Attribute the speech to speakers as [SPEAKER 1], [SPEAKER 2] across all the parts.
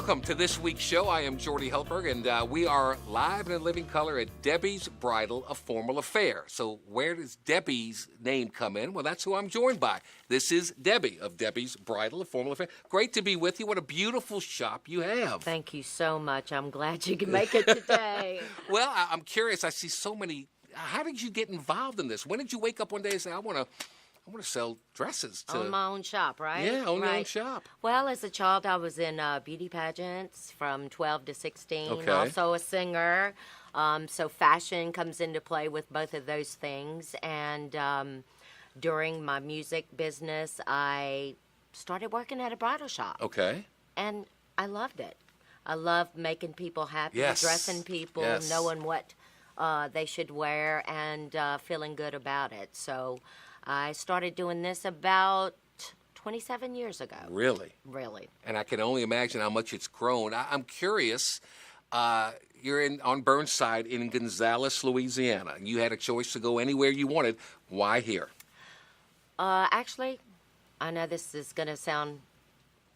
[SPEAKER 1] Welcome to this week's show. I am Jordy Helberg, and we are live and in living color at Debbie's Bridal, a formal affair. So where does Debbie's name come in? Well, that's who I'm joined by. This is Debbie of Debbie's Bridal, a formal affair. Great to be with you. What a beautiful shop you have.
[SPEAKER 2] Thank you so much. I'm glad you can make it today.
[SPEAKER 1] Well, I'm curious. I see so many. How did you get involved in this? When did you wake up one day and say, I want to sell dresses?
[SPEAKER 2] Own my own shop, right?
[SPEAKER 1] Yeah, own your own
[SPEAKER 2] Right.
[SPEAKER 1] shop.
[SPEAKER 2] Well, as a child, I was in beauty pageants from 12 to 16.
[SPEAKER 1] Okay.
[SPEAKER 2] Also a singer. So fashion comes into play with both of those things. And during my music business, I started working at a bridal shop.
[SPEAKER 1] Okay.
[SPEAKER 2] And I loved it. I loved making people happy,
[SPEAKER 1] Yes.
[SPEAKER 2] dressing people,
[SPEAKER 1] Yes.
[SPEAKER 2] knowing what they should wear, and feeling good about it. So I started doing this about 27 years ago.
[SPEAKER 1] Really?
[SPEAKER 2] Really.
[SPEAKER 1] And I can only imagine how much it's grown. I'm curious. You're on Burnside in Gonzales, Louisiana. You had a choice to go anywhere you wanted. Why here?
[SPEAKER 2] Actually, I know this is going to sound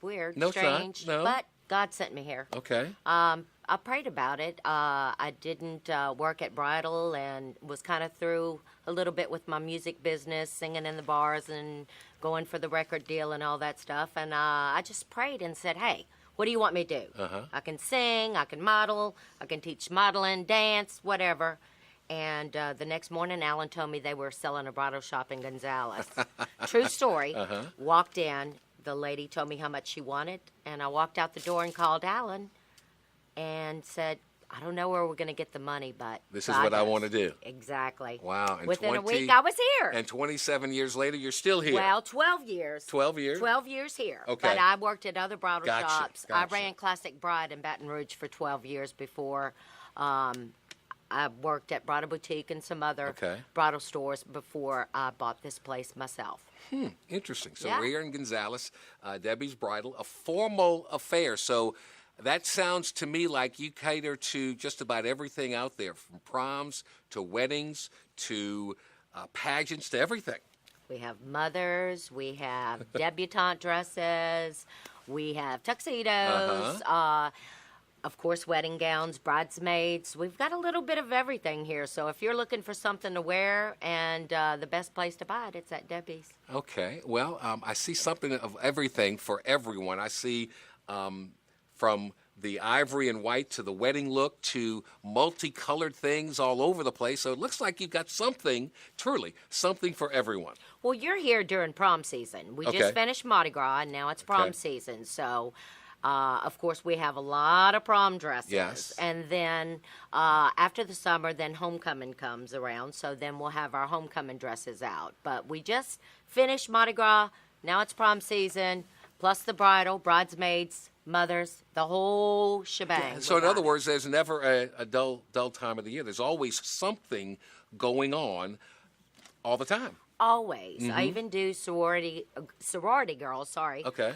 [SPEAKER 2] weird,
[SPEAKER 1] No, it's not.
[SPEAKER 2] strange,
[SPEAKER 1] No.
[SPEAKER 2] but God sent me here.
[SPEAKER 1] Okay.
[SPEAKER 2] I prayed about it. I didn't work at Bridal and was kind of through a little bit with my music business, singing in the bars and going for the record deal and all that stuff. And I just prayed and said, hey, what do you want me to do?
[SPEAKER 1] Uh-huh.
[SPEAKER 2] I can sing, I can model, I can teach modeling, dance, whatever. And the next morning, Alan told me they were selling a bridal shop in Gonzales. True story.
[SPEAKER 1] Uh-huh.
[SPEAKER 2] Walked in. The lady told me how much she wanted. And I walked out the door and called Alan and said, I don't know where we're going to get the money, but
[SPEAKER 1] This is
[SPEAKER 2] God
[SPEAKER 1] what I
[SPEAKER 2] does.
[SPEAKER 1] want to do.
[SPEAKER 2] Exactly.
[SPEAKER 1] Wow. And
[SPEAKER 2] Within a
[SPEAKER 1] 20
[SPEAKER 2] week, I was here.
[SPEAKER 1] And 27 years later, you're still here.
[SPEAKER 2] Well, 12 years.
[SPEAKER 1] 12 years?
[SPEAKER 2] 12 years here.
[SPEAKER 1] Okay.
[SPEAKER 2] But I worked at other bridal
[SPEAKER 1] Gotcha,
[SPEAKER 2] shops.
[SPEAKER 1] gotcha.
[SPEAKER 2] I ran Classic Bride in Baton Rouge for 12 years before. I worked at Bridal Boutique and some other
[SPEAKER 1] Okay.
[SPEAKER 2] bridal stores before I bought this place myself.
[SPEAKER 1] Interesting. So
[SPEAKER 2] Yeah.
[SPEAKER 1] we're here in Gonzales, Debbie's Bridal, a formal affair. So that sounds to me like you cater to just about everything out there, from proms to weddings to pageants to everything.
[SPEAKER 2] We have mothers, we have debutante dresses, we have tuxedos, of course, wedding gowns, bridesmaids. We've got a little bit of everything here. So if you're looking for something to wear and the best place to buy it, it's at Debbie's.
[SPEAKER 1] Okay. Well, I see something of everything for everyone. I see from the ivory and white to the wedding look to multicolored things all over the place. So it looks like you've got something, truly, something for everyone.
[SPEAKER 2] Well, you're here during prom season. We
[SPEAKER 1] Okay.
[SPEAKER 2] just finished Mardi Gras, and now it's prom
[SPEAKER 1] Okay.
[SPEAKER 2] season. So, of course, we have a lot of prom dresses.
[SPEAKER 1] Yes.
[SPEAKER 2] And then after the summer, then homecoming comes around. So then we'll have our homecoming dresses out. But we just finished Mardi Gras. Now it's prom season, plus the bridal, bridesmaids, mothers, the whole shebang.
[SPEAKER 1] So in other words, there's never a dull time of the year. There's always something going on all the time.
[SPEAKER 2] Always. I even do sorority girls, sorry.
[SPEAKER 1] Okay.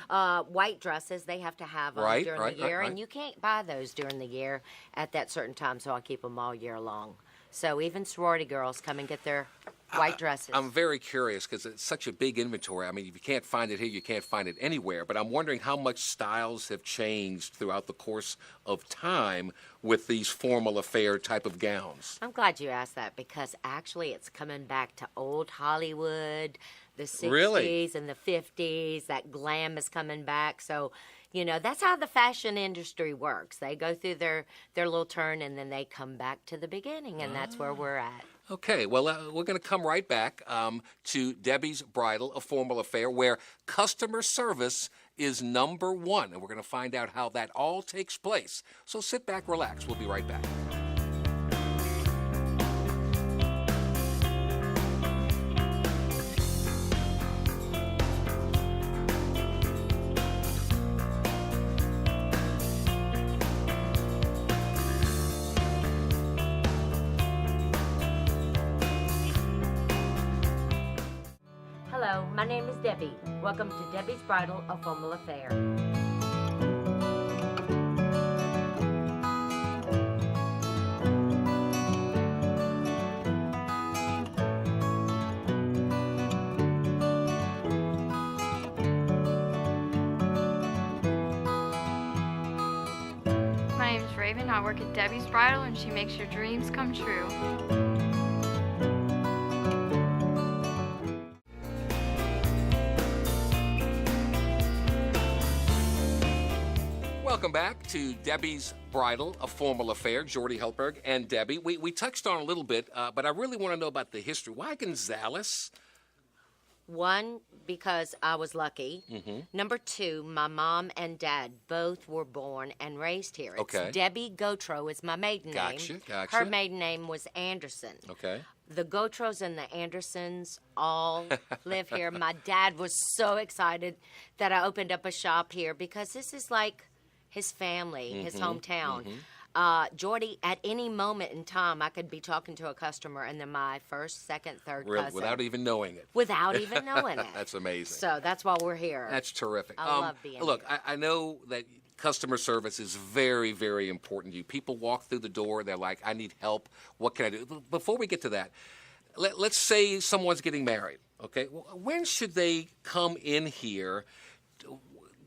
[SPEAKER 2] White dresses, they have to have them
[SPEAKER 1] Right,
[SPEAKER 2] during
[SPEAKER 1] right,
[SPEAKER 2] the year,
[SPEAKER 1] right.
[SPEAKER 2] and you can't buy those during the year at that certain time, so I keep them all year long. So even sorority girls come and get their white dresses.
[SPEAKER 1] I'm very curious because it's such a big inventory. I mean, if you can't find it here, you can't find it anywhere. But I'm wondering how much styles have changed throughout the course of time with these formal affair type of gowns.
[SPEAKER 2] I'm glad you asked that because actually it's coming back to old Hollywood, the 60s
[SPEAKER 1] Really?
[SPEAKER 2] and the 50s. That glam is coming back. So, you know, that's how the fashion industry works. They go through their little turn and then they come back to the beginning, and that's where we're at.
[SPEAKER 1] Okay, well, we're going to come right back to Debbie's Bridal, a formal affair, where customer service is number one. And we're going to find out how that all takes place. So sit back, relax. We'll be right back.
[SPEAKER 2] Hello, my name is Debbie. Welcome to Debbie's Bridal, a formal affair.
[SPEAKER 3] I work at Debbie's Bridal, and she makes your dreams come true.
[SPEAKER 1] Welcome back to Debbie's Bridal, a Formal Affair. Jordy Helberg and Debbie. We touched on a little bit, but I really want to know about the history. Why Gonzalez?
[SPEAKER 2] One, because I was lucky. Number two, my mom and dad both were born and raised here.
[SPEAKER 1] Okay.
[SPEAKER 2] It's Debbie Gautreaux is my maiden name.
[SPEAKER 1] Gotcha.
[SPEAKER 2] Her maiden name was Anderson.
[SPEAKER 1] Okay.
[SPEAKER 2] The Gautreaux and the Andersons all live here. My dad was so excited that I opened up a shop here because this is like his family, his hometown. Jordy, at any moment in time, I could be talking to a customer and then my first, second, third cousin.
[SPEAKER 1] Without even knowing it.
[SPEAKER 2] Without even knowing it.
[SPEAKER 1] That's amazing.
[SPEAKER 2] So that's why we're here.
[SPEAKER 1] That's terrific.
[SPEAKER 2] I love being
[SPEAKER 1] Look,
[SPEAKER 2] here.
[SPEAKER 1] I know that customer service is very, very important to you. People walk through the door, they're like, I need help. What can I do? Before we get to that, let's say someone's getting married, okay? When should they come in here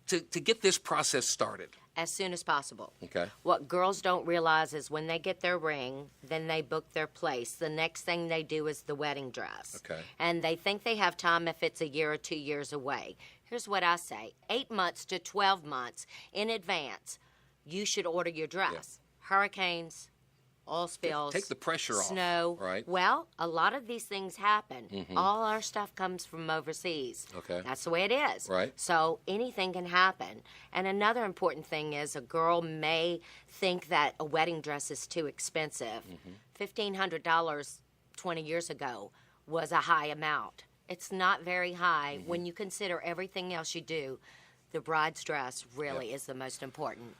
[SPEAKER 1] to get this process started?
[SPEAKER 2] As soon as possible.
[SPEAKER 1] Okay.
[SPEAKER 2] What girls don't realize is when they get their ring, then they book their place. The next thing they do is the wedding dress.
[SPEAKER 1] Okay.
[SPEAKER 2] And they think they have time if it's a year or 2 years away. Here's what I say. 8 months to 12 months in advance, you should order your dress. Hurricanes, oil spills.
[SPEAKER 1] Take the pressure off.
[SPEAKER 2] Snow.
[SPEAKER 1] Right.
[SPEAKER 2] Well, a lot of these things happen. All our stuff comes from overseas.
[SPEAKER 1] Okay.
[SPEAKER 2] That's the way it is.
[SPEAKER 1] Right.
[SPEAKER 2] So anything can happen. And another important thing is a girl may think that a wedding dress is too expensive. $1,500 20 years ago was a high amount. It's not very high when you consider everything else you do. The bride's dress really is the most important.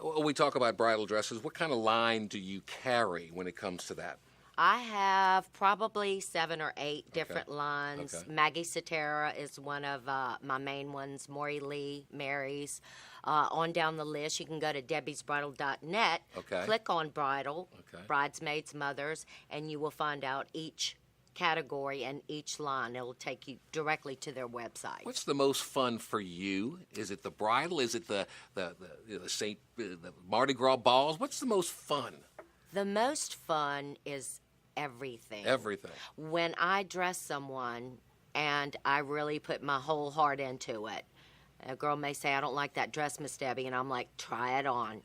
[SPEAKER 1] When we talk about bridal dresses, what kind of line do you carry when it comes to that?
[SPEAKER 2] I have probably 7 or 8 different lines.
[SPEAKER 1] Okay.
[SPEAKER 2] Maggie Cetera is one of my main ones. Maury Lee, Mary's. On down the list, you can go to debbiesbridal.net,
[SPEAKER 1] Okay.
[SPEAKER 2] click on bridal,
[SPEAKER 1] Okay.
[SPEAKER 2] bridesmaids, mothers, and you will find out each category and each line. It'll take you directly to their website.
[SPEAKER 1] What's the most fun for you? Is it the bridal? Is it the Mardi Gras balls? What's the most fun?
[SPEAKER 2] The most fun is everything.
[SPEAKER 1] Everything.
[SPEAKER 2] When I dress someone and I really put my whole heart into it, a girl may say, I don't like that dress, Miss Debbie, and I'm like, try it on.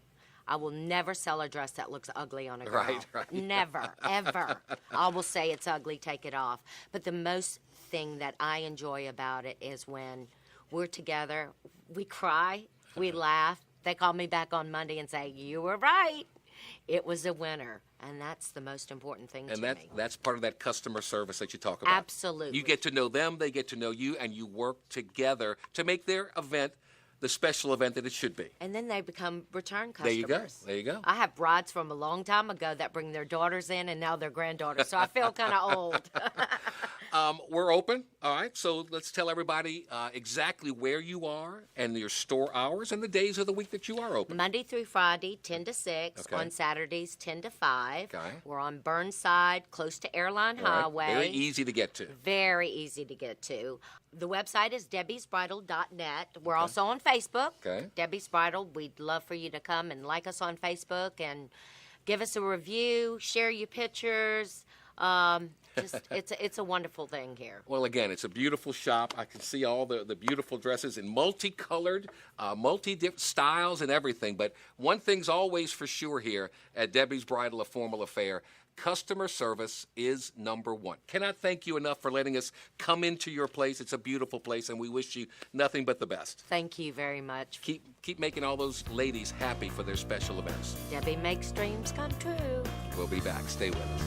[SPEAKER 2] I will never sell a dress that looks ugly on a girl.
[SPEAKER 1] Right.
[SPEAKER 2] Never, ever. I will say it's ugly, take it off. But the most thing that I enjoy about it is when we're together, we cry, we laugh. They call me back on Monday and say, you were right. It was a winner. And that's the most important thing to me.
[SPEAKER 1] That's part of that customer service that you talk about.
[SPEAKER 2] Absolutely.
[SPEAKER 1] You get to know them, they get to know you, and you work together to make their event the special event that it should be.
[SPEAKER 2] And then they become return
[SPEAKER 1] There
[SPEAKER 2] customers.
[SPEAKER 1] you go.
[SPEAKER 2] I have brides from a long time ago that bring their daughters in and now their granddaughters. So I feel kind of old.
[SPEAKER 1] We're open, all right? So let's tell everybody exactly where you are and your store hours and the days of the week that you are open.
[SPEAKER 2] Monday through Friday, 10 to 6.
[SPEAKER 1] Okay.
[SPEAKER 2] On Saturdays, 10 to 5.
[SPEAKER 1] Okay.
[SPEAKER 2] We're on Burnside, close to Airline
[SPEAKER 1] All right?
[SPEAKER 2] Highway.
[SPEAKER 1] Very easy to get to.
[SPEAKER 2] Very easy to get to. The website is debbiesbridal.net. We're also on Facebook.
[SPEAKER 1] Okay.
[SPEAKER 2] Debbie's Bridal. We'd love for you to come and like us on Facebook and give us a review, share your pictures. It's a wonderful thing here.
[SPEAKER 1] Well, again, it's a beautiful shop. I can see all the beautiful dresses in multicolored, multi-different styles and everything. But one thing's always for sure here at Debbie's Bridal, a Formal Affair. Customer service is number one. Cannot thank you enough for letting us come into your place. It's a beautiful place, and we wish you nothing but the best.
[SPEAKER 2] Thank you very much.
[SPEAKER 1] Keep making all those ladies happy for their special events.
[SPEAKER 2] Debbie makes dreams come true.
[SPEAKER 1] We'll be back. Stay with us.